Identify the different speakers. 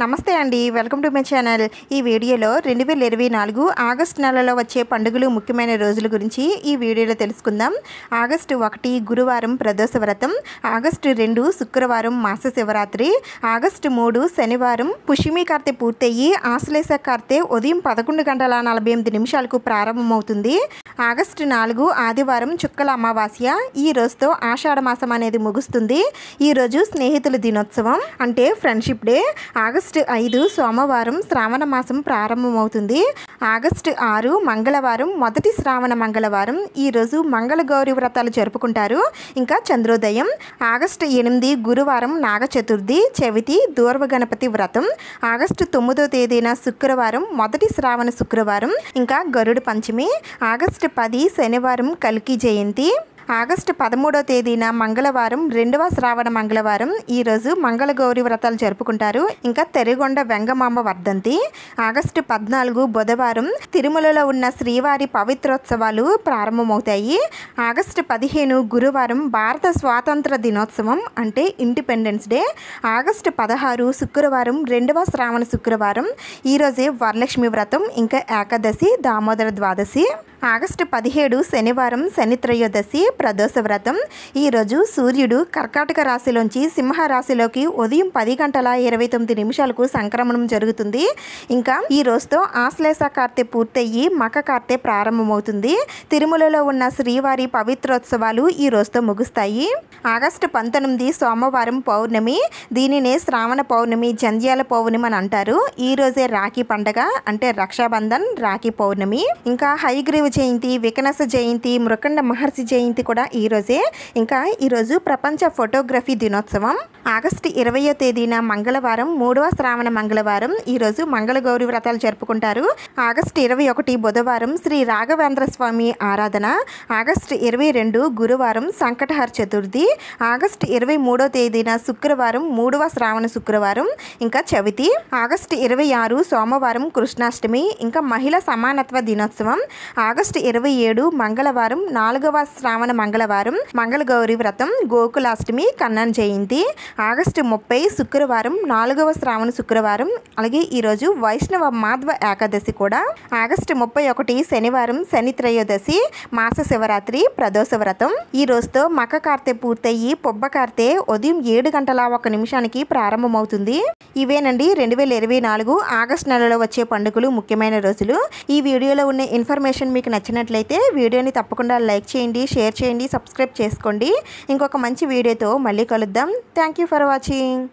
Speaker 1: నమస్తే అండి, welcome to my channel. ఈ వీడియోలో 2024 ఆగస్టు నెలలో వచ్చే పండుగలు ముఖ్యమైన రోజుల గురించి ఈ వీడియోలో తెలుసుకుందాం. ఆగస్టు 1 గురువారం ప్రదోష వ్రతం, ఆగస్టు 2 శుక్రవారం మాస శివరాత్రి, ఆగస్టు 3 శనివారం పుష్యమి కార్తె పూర్తయ్యి ఆశ్లేష కార్తె ఉదయం 11:48 ప్రారంభమవుతుంది. ఆగస్టు 4 ఆదివారం చుక్కల అమావాస్య. ఈ రోజుతో ఆషాఢ మాసం అనేది ముగుస్తుంది. ఈరోజు స్నేహితుల దినోత్సవం అంటే ఫ్రెండ్షిప్ డే. ఆగస్టు 5 సోమవారం శ్రావణ మాసం ప్రారంభమవుతుంది. ఆగస్టు 6 మంగళవారం మొదటి శ్రావణ మంగళవారం. ఈరోజు మంగళ గౌరి వ్రతాలు జరుపుకుంటారు. ఇంకా చంద్రోదయం. ఆగస్టు 8 గురువారం నాగ చతుర్థి చవితి దూర్వ గణపతి వ్రతం. ఆగస్టు 9వ తేదీన శుక్రవారం మొదటి శ్రావణ శుక్రవారం. ఇంకా గరుడ పంచమి. ఆగస్టు 10 శనివారం కల్కి జయంతి. ఆగస్టు 13వ తేదీన మంగళవారం రెండవ శ్రావణ మంగళవారం. ఈరోజు మంగళ గౌరి వ్రతాలు జరుపుకుంటారు. ఇంకా తెరిగొండ వెంగమాంబ వర్ధంతి. ఆగస్టు 14 బుధవారం తిరుమలలో ఉన్న శ్రీవారి పవిత్రోత్సవాలు ప్రారంభమవుతాయి. ఆగస్టు 15 గురువారం భారత స్వాతంత్ర దినోత్సవం అంటే ఇండిపెండెన్స్ డే. ఆగస్టు 16 శుక్రవారం రెండవ శ్రావణ శుక్రవారం. ఈరోజే వరలక్ష్మి వ్రతం, ఇంకా ఏకాదశి, దామోదర ద్వాదశి. ఆగస్టు 17 శనివారం శని త్రయోదశి ప్రదోష వ్రతం. ఈరోజు సూర్యుడు కర్కాటక రాశిలోంచి సింహ రాశిలోకి ఉదయం 10:29 సంక్రమణం జరుగుతుంది. ఇంకా ఈ రోజుతో ఆశ్లేష కార్తె పూర్తయ్యి మక కార్తె ప్రారంభమవుతుంది. తిరుమలలో ఉన్న శ్రీవారి పవిత్రోత్సవాలు ఈ రోజుతో ముగుస్తాయి. ఆగస్టు 19 సోమవారం పౌర్ణమి. దీనినే శ్రావణ పౌర్ణమి, జంధ్యాల పౌర్ణమి అని అంటారు. ఈ రోజే రాఖీ పండగ అంటే రక్షాబంధన్, రాఖీ పౌర్ణమి. ఇంకా హయగ్రీవ జయంతి, వికనస జయంతి, మృకండ మహర్షి జయంతి కూడా ఈరోజే. ఇంకా ఈరోజు ప్రపంచ ఫోటోగ్రఫీ దినోత్సవం. ఆగస్టు 20వ తేదీన మంగళవారం 3వ శ్రావణ మంగళవారం. ఈరోజు మంగళ గౌరి వ్రతాలు జరుపుకుంటారు. ఆగస్టు 21 బుధవారం శ్రీ రాఘవేంద్ర స్వామి ఆరాధన. ఆగస్టు 22 గురువారం సంకటహర చతుర్థి. ఆగస్టు 23వ తేదీన శుక్రవారం 3వ శ్రావణ శుక్రవారం. ఇంకా చవితి. ఆగస్టు 26 సోమవారం కృష్ణాష్టమి. ఇంకా మహిళా సమానత్వ దినోత్సవం. ఆగస్టు 27 మంగళవారం 4వ శ్రావణ మంగళవారం. మంగళ గౌరి వ్రతం, గోకులాష్టమి, కన్నన్ జయంతి. ఆగస్టు 30 శుక్రవారం 4వ శ్రావణ శుక్రవారం. అలాగే ఈరోజు వైష్ణవ మాధవ ఏకాదశి కూడా. ఆగస్టు 31 శనివారం శని త్రయోదశి, మాస శివరాత్రి, ప్రదోష వ్రతం. ఈ రోజుతో మక కార్తె పూర్తయ్యి పొబ్బ కార్తె ఉదయం 7:01 ప్రారంభమవుతుంది. ఇవేనండి 2024 ఆగస్టు నెలలో వచ్చే పండుగలు ముఖ్యమైన రోజులు. ఈ వీడియోలో ఉన్న ఇన్ఫర్మేషన్ మీకు నచ్చినట్లయితే వీడియోని తప్పకుండా లైక్ చేయండి, షేర్ చేయండి, సబ్స్క్రైబ్ చేసుకోండి. ఇంకొక మంచి వీడియోతో మళ్ళీ కలుద్దాం. Thank you for watching.